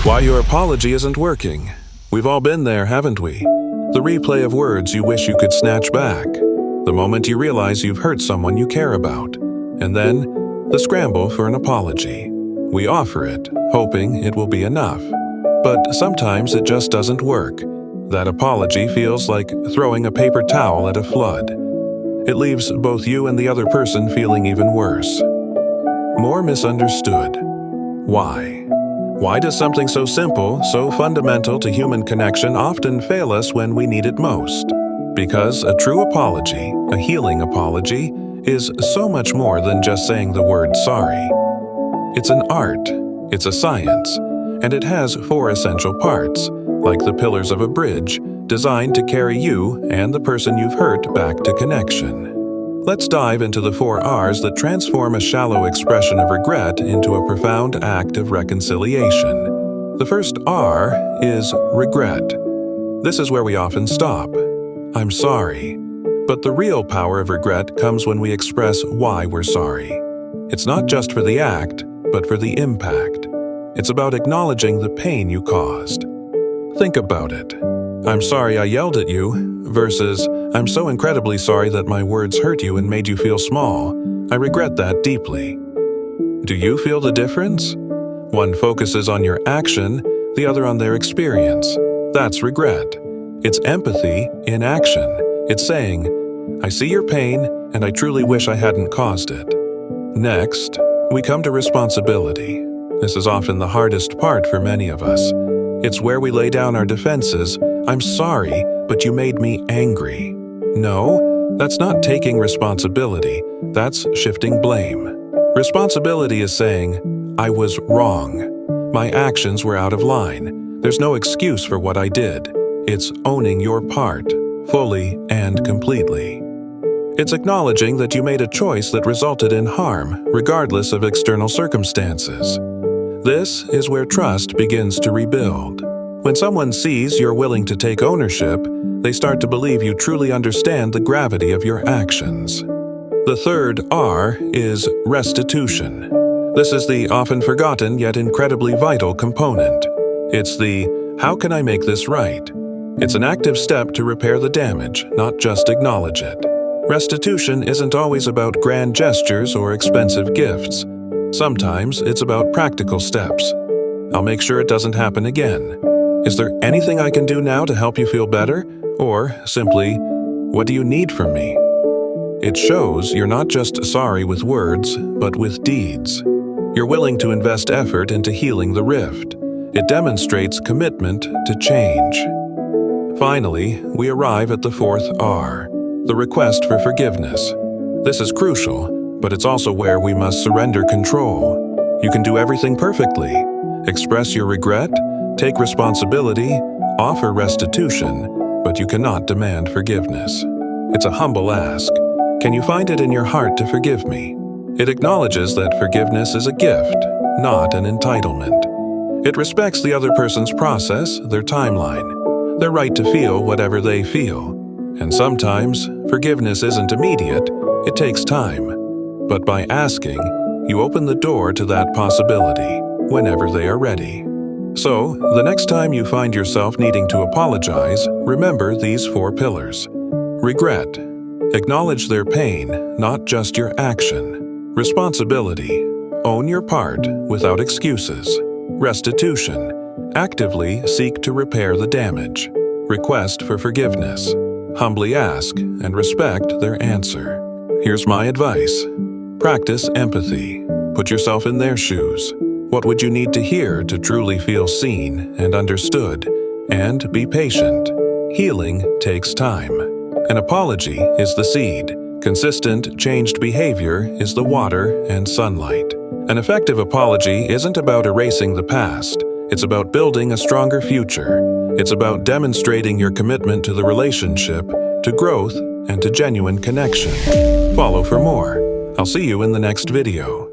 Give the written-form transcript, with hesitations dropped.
Why your apology isn't working. We've all been there, haven't we? The replay of words you wish you could snatch back. The moment you realize you've hurt someone you care about. And then, the scramble for an apology. We offer it, hoping it will be enough. But sometimes it just doesn't work. That apology feels like throwing a paper towel at a flood. It leaves both you and the other person feeling even worse. More misunderstood. Why? Why does something so simple, so fundamental to human connection often fail us when we need it most? Because a true apology, a healing apology, is so much more than just saying the word sorry. It's an art, it's a science, and it has 4 essential parts, like the pillars of a bridge, designed to carry you and the person you've hurt back to connection. Let's dive into the 4 R's that transform a shallow expression of regret into a profound act of reconciliation. The first R is regret. This is where we often stop. I'm sorry. But the real power of regret comes when we express why we're sorry. It's not just for the act, but for the impact. It's about acknowledging the pain you caused. Think about it. I'm sorry I yelled at you, versus I'm so incredibly sorry that my words hurt you and made you feel small. I regret that deeply. Do you feel the difference? One focuses on your action, the other on their experience. That's regret. It's empathy in action. It's saying, I see your pain and I truly wish I hadn't caused it. Next, we come to responsibility. This is often the hardest part for many of us. It's where we lay down our defenses. I'm sorry, but you made me angry. No, that's not taking responsibility. That's shifting blame. Responsibility is saying, I was wrong. My actions were out of line. There's no excuse for what I did. It's owning your part, fully and completely. It's acknowledging that you made a choice that resulted in harm, regardless of external circumstances. This is where trust begins to rebuild. When someone sees you're willing to take ownership, they start to believe you truly understand the gravity of your actions. The third R is restitution. This is the often forgotten yet incredibly vital component. It's the, how can I make this right? It's an active step to repair the damage, not just acknowledge it. Restitution isn't always about grand gestures or expensive gifts. Sometimes it's about practical steps. I'll make sure it doesn't happen again. Is there anything I can do now to help you feel better? Or simply, what do you need from me? It shows you're not just sorry with words, but with deeds. You're willing to invest effort into healing the rift. It demonstrates commitment to change. Finally, we arrive at the 4th R, the request for forgiveness. This is crucial, but it's also where we must surrender control. You can do everything perfectly. Express your regret, take responsibility, offer restitution, but you cannot demand forgiveness. It's a humble ask. Can you find it in your heart to forgive me? It acknowledges that forgiveness is a gift, not an entitlement. It respects the other person's process, their timeline, their right to feel whatever they feel. And sometimes, forgiveness isn't immediate, it takes time. But by asking, you open the door to that possibility whenever they are ready. So, the next time you find yourself needing to apologize, remember these 4 pillars. Regret. Acknowledge their pain, not just your action. Responsibility. Own your part without excuses. Restitution. Actively seek to repair the damage. Request for forgiveness. Humbly ask and respect their answer. Here's my advice. Practice empathy. Put yourself in their shoes. What would you need to hear to truly feel seen and understood? And be patient. Healing takes time. An apology is the seed. Consistent, changed behavior is the water and sunlight. An effective apology isn't about erasing the past. It's about building a stronger future. It's about demonstrating your commitment to the relationship, to growth, and to genuine connection. Follow for more. I'll see you in the next video.